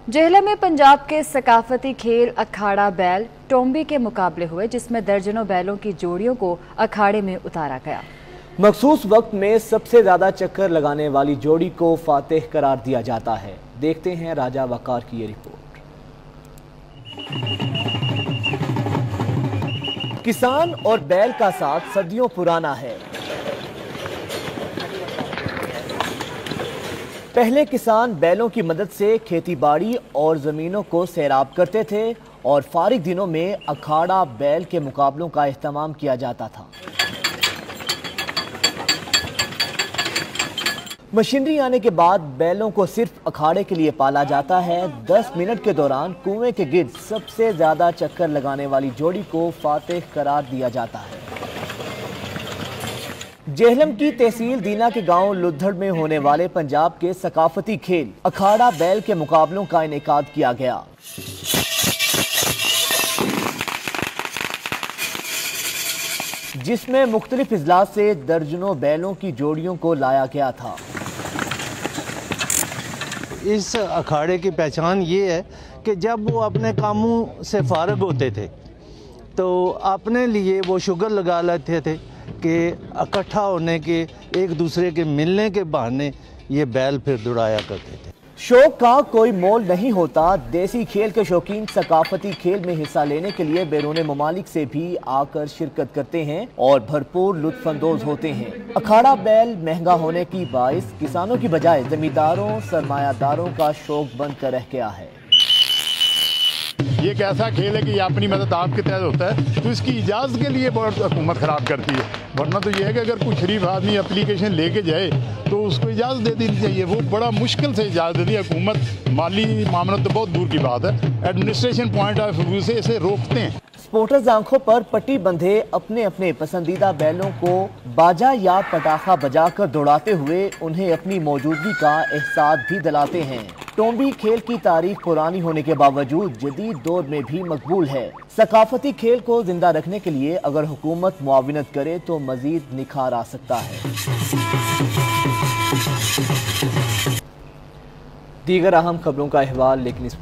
जेहलम में पंजाब के सकाफती खेल अखाड़ा बैल टोंबी के मुकाबले हुए, जिसमें दर्जनों बैलों की जोड़ियों को अखाड़े में उतारा गया। मखसूस वक्त में सबसे ज्यादा चक्कर लगाने वाली जोड़ी को फातेह करार दिया जाता है। देखते हैं राजा वकार की ये रिपोर्ट। किसान और बैल का साथ सदियों पुराना है। पहले किसान बैलों की मदद से खेती बाड़ी और जमीनों को सैराब करते थे और फारिग दिनों में अखाड़ा बैल के मुकाबलों का एहतमाम किया जाता था। मशीनरी आने के बाद बैलों को सिर्फ अखाड़े के लिए पाला जाता है। 10 मिनट के दौरान कुएं के गिर्द सबसे ज्यादा चक्कर लगाने वाली जोड़ी को फातेह करार दिया जाता है। जेहलम की तहसील दीना के गांव लुद्धड़ में होने वाले पंजाब के सकाफती खेल अखाड़ा बैल के मुकाबलों का इनेकाद किया गया। जिसमें मुख्तलिफ इजलास से दर्जनों बैलों की जोड़ियों को लाया गया था। इस अखाड़े की पहचान ये है कि जब वो अपने कामों से फारग होते थे तो अपने लिए वो शुगर लगा लेते थे कि इकट्ठा होने के, एक दूसरे के मिलने के बहाने ये बैल फिर दौड़ाया करते थे। शौक का कोई मोल नहीं होता। देसी खेल के शौकीन सकाफती खेल में हिस्सा लेने के लिए बैरून ममालिक से भी आकर शिरकत करते हैं और भरपूर लुत्फानंदोज होते हैं। अखाड़ा बैल महंगा होने की बाइस किसानों की बजाय जमींदारों सरमायादारों का शौक बन कर रह गया है। ये एक ऐसा खेल है कि ये अपनी मदद आपके तहत होता है, तो इसकी इजाज़त के लिए बहुत हुकूमत ख़राब करती है। वरना तो ये है कि अगर कोई शरीफ आदमी एप्लीकेशन लेके जाए तो उसको इजाज़त दे देनी चाहिए। वो बड़ा मुश्किल से इजाज़त देती है हुकूमत। माली मामला तो बहुत दूर की बात है, एडमिनिस्ट्रेशन पॉइंट ऑफ व्यू से इसे रोकते हैं। स्पोर्टर्स आंखों पर पट्टी बंधे अपने अपने पसंदीदा बैलों को बाजा या पटाखा बजाकर दौड़ाते हुए उन्हें अपनी मौजूदगी का एहसास भी दिलाते हैं। टोंबी खेल की तारीख पुरानी होने के बावजूद जदीद दौर में भी मकबूल है। सकाफती खेल को जिंदा रखने के लिए अगर हुकूमत मुआविनत करे तो मजीद निखार आ सकता है। दीगर अहम खबरों का अहवाल लेकिन इस